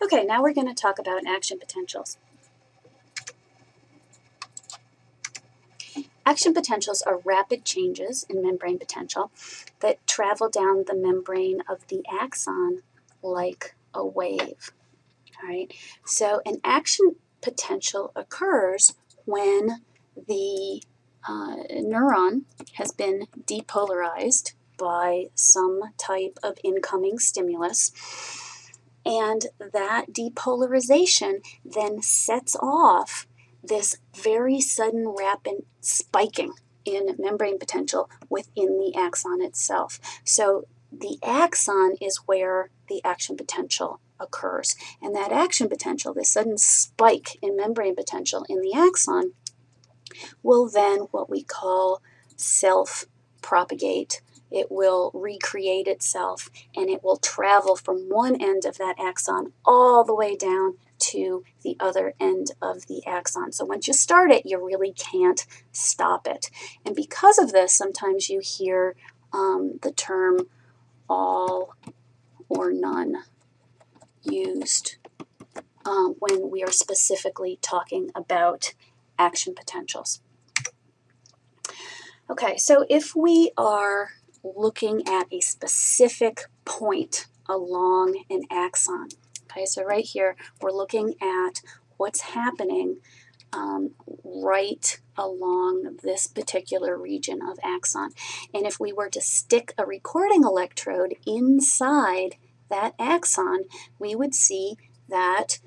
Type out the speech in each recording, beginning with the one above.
Okay, now we're going to talk about action potentials. Action potentials are rapid changes in membrane potential that travel down the membrane of the axon like a wave. All right, so an action potential occurs when the neuron has been depolarized by some type of incoming stimulus, and that depolarization then sets off this very sudden rapid spiking in membrane potential within the axon itself. So the axon is where the action potential occurs. And that action potential, this sudden spike in membrane potential in the axon, will then what we call self-propagate. It will recreate itself, and it will travel from one end of that axon all the way down to the other end of the axon. So once you start it, you really can't stop it. And because of this, sometimes you hear the term all or none used when we are specifically talking about action potentials. Okay, so if we are looking at a specific point along an axon, okay, so right here we're looking at what's happening right along this particular region of axon. And if we were to stick a recording electrode inside that axon, we would see that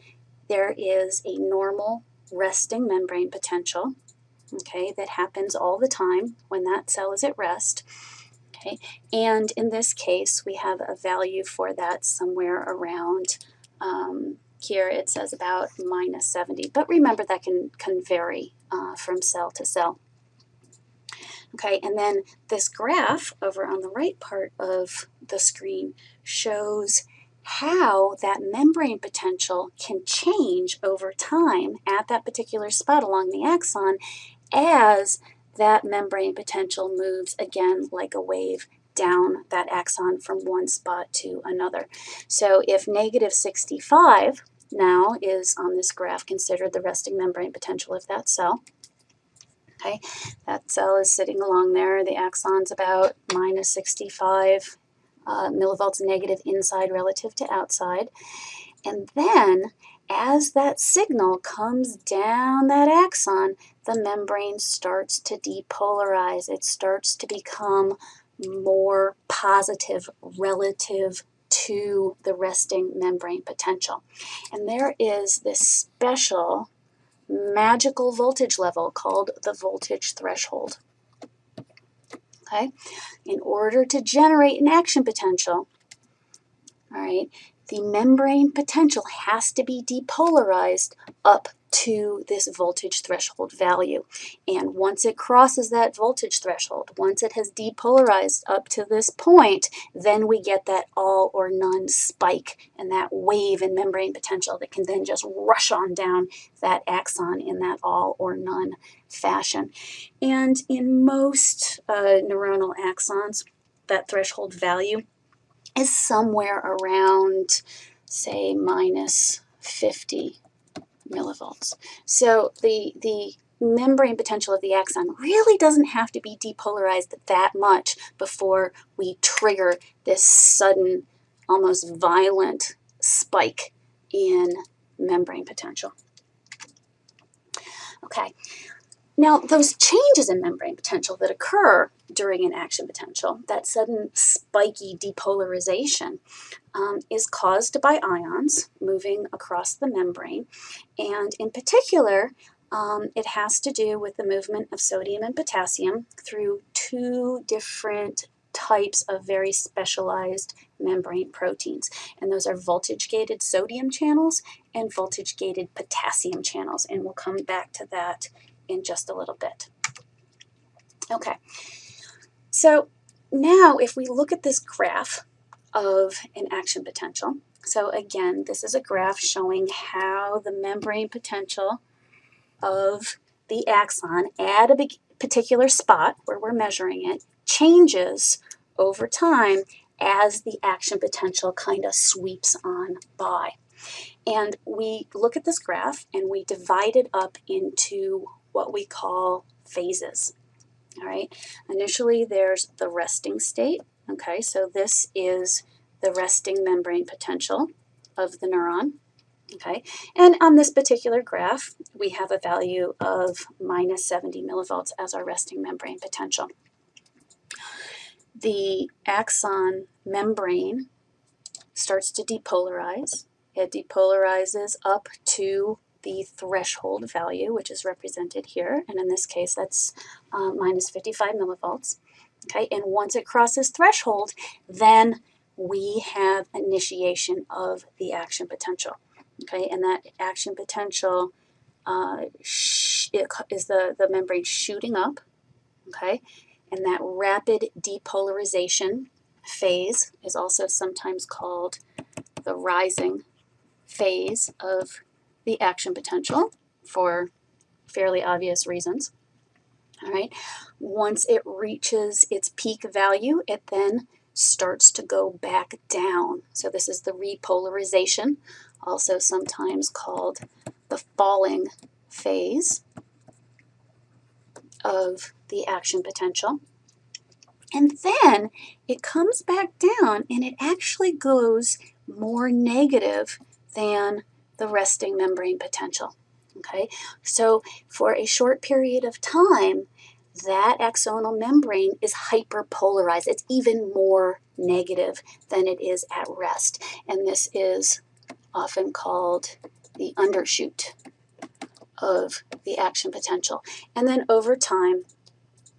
there is a normal resting membrane potential, okay, that happens all the time when that cell is at rest. Okay, and in this case, we have a value for that somewhere around, here it says about -70, but remember that can vary from cell to cell. Okay, and then this graph over on the right part of the screen shows how that membrane potential can change over time at that particular spot along the axon as that membrane potential moves again like a wave down that axon from one spot to another. So if -65 now is on this graph considered the resting membrane potential of that cell, okay, that cell is sitting along there, the axon's about -65 millivolts negative inside relative to outside. And then as that signal comes down that axon, the membrane starts to depolarize. It starts to become more positive relative to the resting membrane potential. And there is this special magical voltage level called the voltage threshold. Okay, in order to generate an action potential, all right, the membrane potential has to be depolarized up to this voltage threshold value. And once it crosses that voltage threshold, once it has depolarized up to this point, then we get that all or none spike and that wave in membrane potential that can then just rush on down that axon in that all or none fashion. And in most neuronal axons, that threshold value is somewhere around, say, -50 millivolts. So the membrane potential of the axon really doesn't have to be depolarized that much before we trigger this sudden, almost violent spike in membrane potential. Okay. Now, those changes in membrane potential that occur during an action potential, that sudden spiky depolarization, is caused by ions moving across the membrane. And in particular, it has to do with the movement of sodium and potassium through two different types of very specialized membrane proteins. And those are voltage-gated sodium channels and voltage-gated potassium channels. And we'll come back to that in just a little bit. Okay, so now if we look at this graph of an action potential, so again, this is a graph showing how the membrane potential of the axon at a particular spot where we're measuring it changes over time as the action potential kind of sweeps on by. And we look at this graph and we divide it up into what we call phases. All right, initially there's the resting state. Okay, so this is the resting membrane potential of the neuron. Okay, and on this particular graph, we have a value of minus 70 millivolts as our resting membrane potential. The axon membrane starts to depolarize. It depolarizes up to the threshold value, which is represented here, and in this case, that's minus 55 millivolts. Okay, and once it crosses threshold, then we have initiation of the action potential. Okay, and that action potential is the membrane shooting up. Okay, and that rapid depolarization phase is also sometimes called the rising phase of the action potential for fairly obvious reasons. All right, once it reaches its peak value, it then starts to go back down. So this is the repolarization, also sometimes called the falling phase of the action potential. And then it comes back down and it actually goes more negative than the resting membrane potential. Okay, so for a short period of time, that axonal membrane is hyperpolarized. It's even more negative than it is at rest. And this is often called the undershoot of the action potential. And then over time,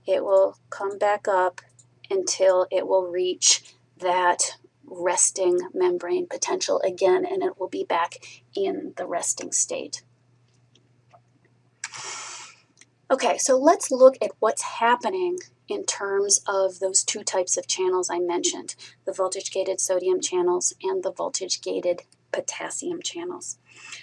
it will come back up until it will reach that resting membrane potential again, and it will be back in the resting state. Okay, so let's look at what's happening in terms of those two types of channels I mentioned, the voltage-gated sodium channels and the voltage-gated potassium channels.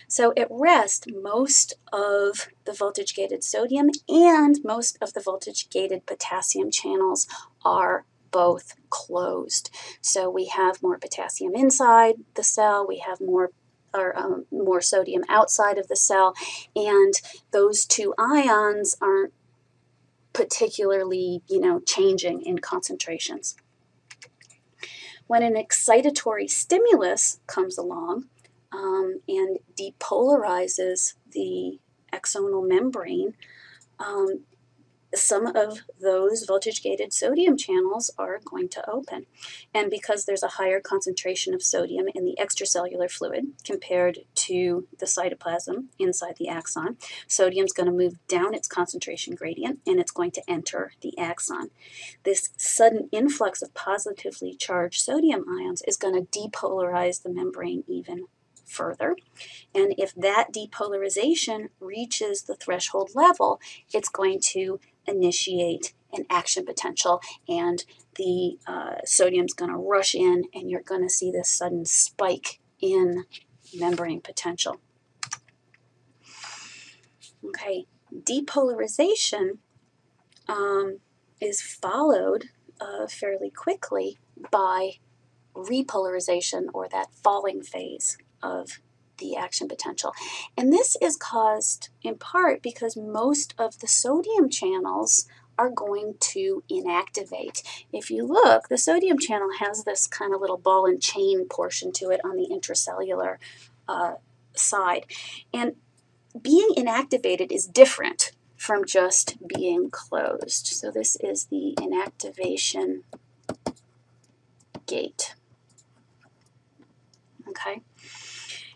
So at rest, most of the voltage-gated sodium and most of the voltage-gated potassium channels are both closed. So we have more potassium inside the cell, we have more sodium outside of the cell, and those two ions aren't particularly, changing in concentrations. When an excitatory stimulus comes along and depolarizes the axonal membrane, some of those voltage-gated sodium channels are going to open. And because there's a higher concentration of sodium in the extracellular fluid compared to the cytoplasm inside the axon, sodium's going to move down its concentration gradient and it's going to enter the axon. This sudden influx of positively charged sodium ions is going to depolarize the membrane even further. And if that depolarization reaches the threshold level, it's going to initiate an action potential, and the sodium's going to rush in, and you're going to see this sudden spike in membrane potential. Okay, depolarization is followed fairly quickly by repolarization, or that falling phase of the action potential. And this is caused in part because most of the sodium channels are going to inactivate. If you look, the sodium channel has this kind of little ball and chain portion to it on the intracellular side. And being inactivated is different from just being closed. So this is the inactivation gate. Okay.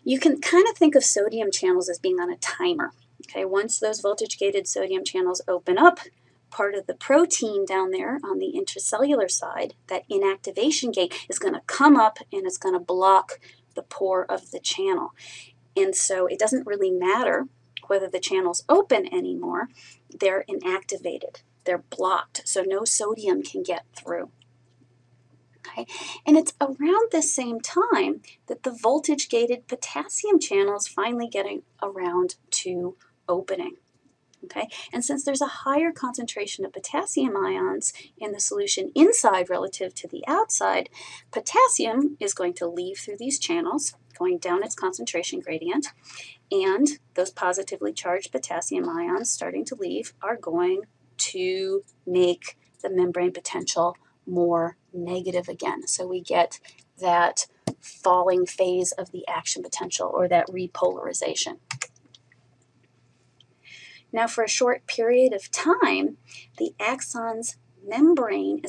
You can kind of think of sodium channels as being on a timer. Okay, once those voltage-gated sodium channels open up, part of the protein down there on the intracellular side, that inactivation gate, is going to come up and it's going to block the pore of the channel. And so it doesn't really matter whether the channel's open anymore. They're inactivated. They're blocked, so no sodium can get through. Okay. And it's around the same time that the voltage-gated potassium channels finally getting around to opening. Okay, and since there's a higher concentration of potassium ions in the solution inside relative to the outside, potassium is going to leave through these channels, going down its concentration gradient, and those positively charged potassium ions starting to leave are going to make the membrane potential more negative again. So we get that falling phase of the action potential, or that repolarization. Now, for a short period of time, the axon's membrane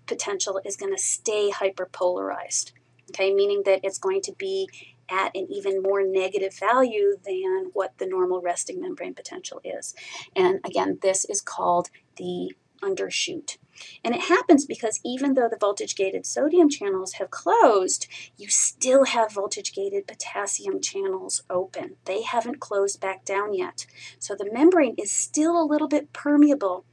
potential is going to stay hyperpolarized, okay, meaning that it's going to be at an even more negative value than what the normal resting membrane potential is. And again, this is called the undershoot. And it happens because even though the voltage-gated sodium channels have closed, you still have voltage-gated potassium channels open. They haven't closed back down yet. So the membrane is still a little bit permeable,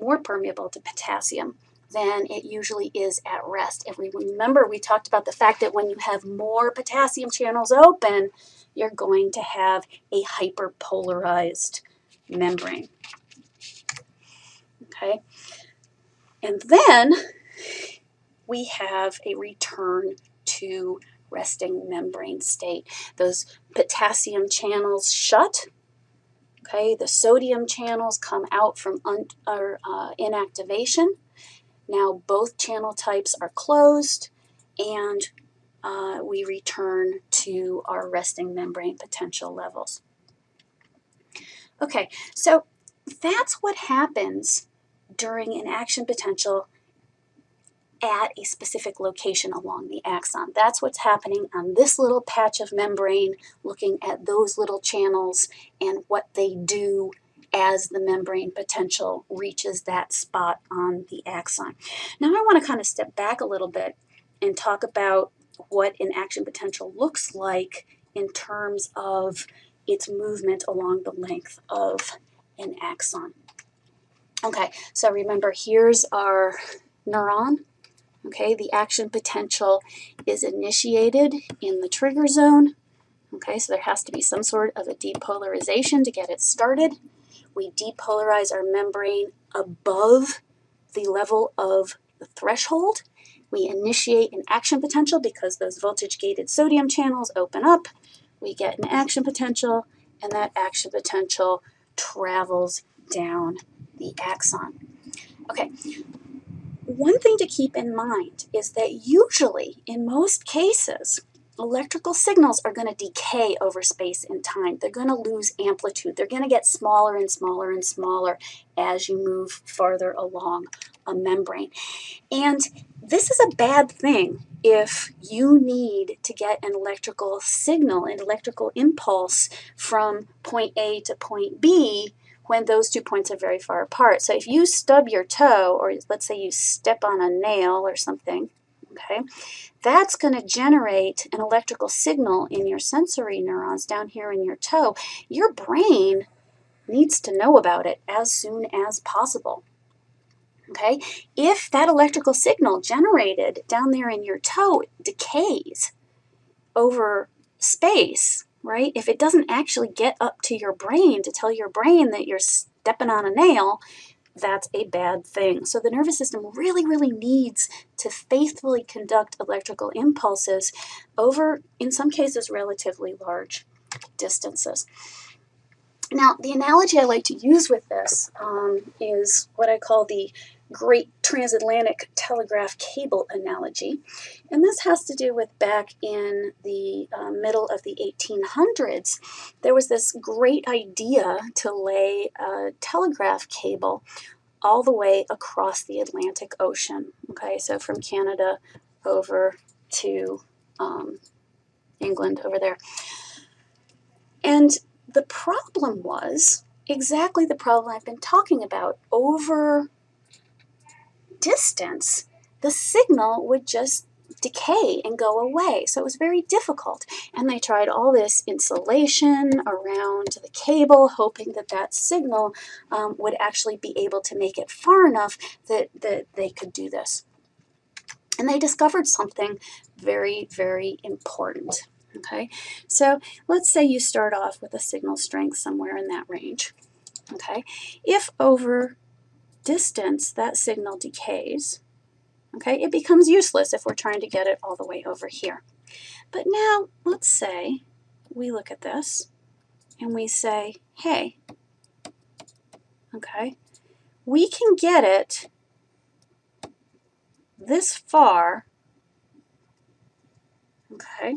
more permeable to potassium than it usually is at rest. And remember, we talked about the fact that when you have more potassium channels open, you're going to have a hyperpolarized membrane. Okay? And then we have a return to resting membrane state. Those potassium channels shut. Okay, the sodium channels come out from inactivation. Now both channel types are closed, and we return to our resting membrane potential levels. Okay, so that's what happens during an action potential at a specific location along the axon. That's what's happening on this little patch of membrane, looking at those little channels and what they do as the membrane potential reaches that spot on the axon. Now I want to kind of step back a little bit and talk about what an action potential looks like in terms of its movement along the length of an axon. Okay, so remember, here's our neuron. Okay, the action potential is initiated in the trigger zone. Okay, so there has to be some sort of a depolarization to get it started. We depolarize our membrane above the level of the threshold. We initiate an action potential because those voltage-gated sodium channels open up. We get an action potential, and that action potential travels down the axon. Okay, one thing to keep in mind is that usually, in most cases, electrical signals are going to decay over space and time. They're going to lose amplitude. They're going to get smaller and smaller and smaller as you move farther along a membrane. And this is a bad thing if you need to get an electrical signal, an electrical impulse from point A to point B when those 2 points are very far apart. So if you stub your toe, or let's say you step on a nail or something, okay, that's going to generate an electrical signal in your sensory neurons down here in your toe. Your brain needs to know about it as soon as possible. Okay, if that electrical signal generated down there in your toe decays over space, right? If it doesn't actually get up to your brain to tell your brain that you're stepping on a nail, that's a bad thing. So the nervous system really, really needs to faithfully conduct electrical impulses over, in some cases, relatively large distances. Now, the analogy I like to use with this is what I call the Great Transatlantic Telegraph Cable analogy. And this has to do with back in the middle of the 1800s, there was this great idea to lay a telegraph cable all the way across the Atlantic Ocean. Okay, so from Canada over to England over there. And the problem was exactly the problem I've been talking about. Over distance, the signal would just decay and go away. So it was very difficult. And they tried all this insulation around the cable, hoping that that signal would actually be able to make it far enough that they could do this. And they discovered something very, very important. Okay, so let's say you start off with a signal strength somewhere in that range. Okay, if over distance that signal decays, okay, it becomes useless if we're trying to get it all the way over here. But now let's say we look at this and we say, hey, okay, we can get it this far, okay,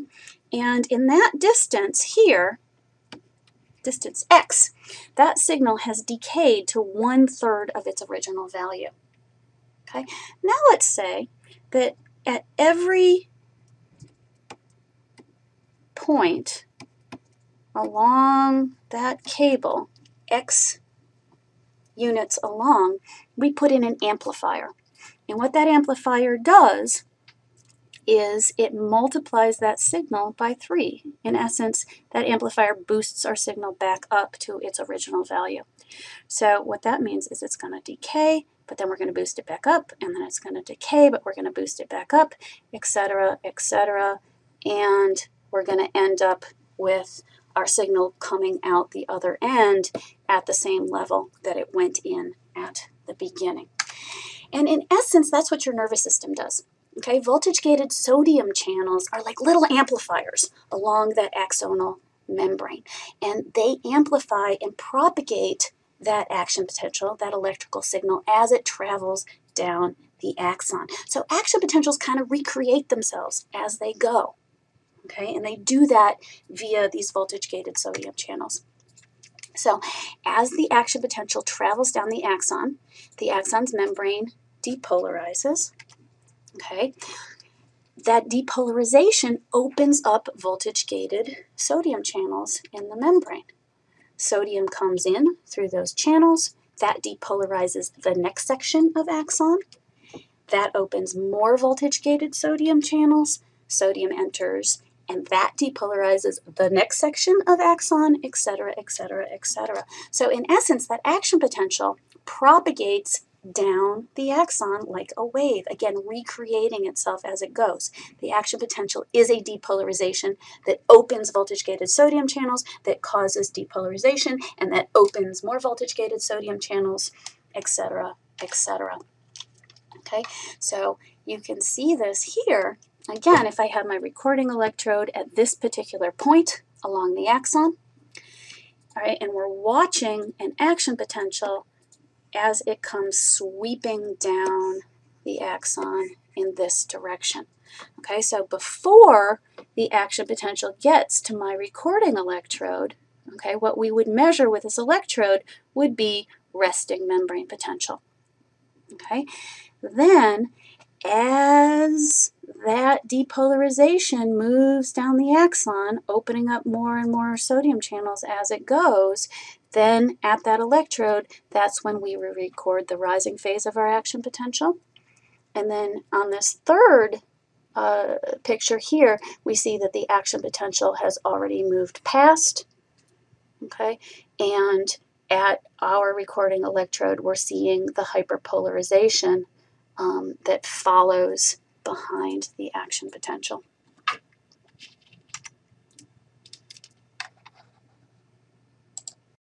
and in that distance here, distance x, that signal has decayed to 1/3 of its original value. Okay, now let's say that at every point along that cable, x units along, we put in an amplifier. And what that amplifier does is it multiplies that signal by 3. In essence, that amplifier boosts our signal back up to its original value. So what that means is it's going to decay, but then we're going to boost it back up, and then it's going to decay, but we're going to boost it back up, etc., etc., and we're going to end up with our signal coming out the other end at the same level that it went in at the beginning. And in essence, that's what your nervous system does. Okay, voltage-gated sodium channels are like little amplifiers along that axonal membrane, and they amplify and propagate that action potential, that electrical signal, as it travels down the axon. So action potentials kind of recreate themselves as they go, okay, and they do that via these voltage-gated sodium channels. So as the action potential travels down the axon's membrane depolarizes. Okay, that depolarization opens up voltage-gated sodium channels in the membrane. Sodium comes in through those channels. That depolarizes the next section of axon. That opens more voltage-gated sodium channels. Sodium enters, and that depolarizes the next section of axon, etc., etc., etc. So in essence, that action potential propagates down the axon like a wave, again, recreating itself as it goes. The action potential is a depolarization that opens voltage-gated sodium channels, that causes depolarization, and that opens more voltage-gated sodium channels, etc., etc. Okay, so you can see this here. Again, if I have my recording electrode at this particular point along the axon, all right, and we're watching an action potential as it comes sweeping down the axon in this direction. Okay, so before the action potential gets to my recording electrode, okay, what we would measure with this electrode would be resting membrane potential. Okay, then as that depolarization moves down the axon, opening up more and more sodium channels as it goes, then at that electrode, that's when we record the rising phase of our action potential. And then on this third picture here, we see that the action potential has already moved past, okay, and at our recording electrode, we're seeing the hyperpolarization that follows behind the action potential.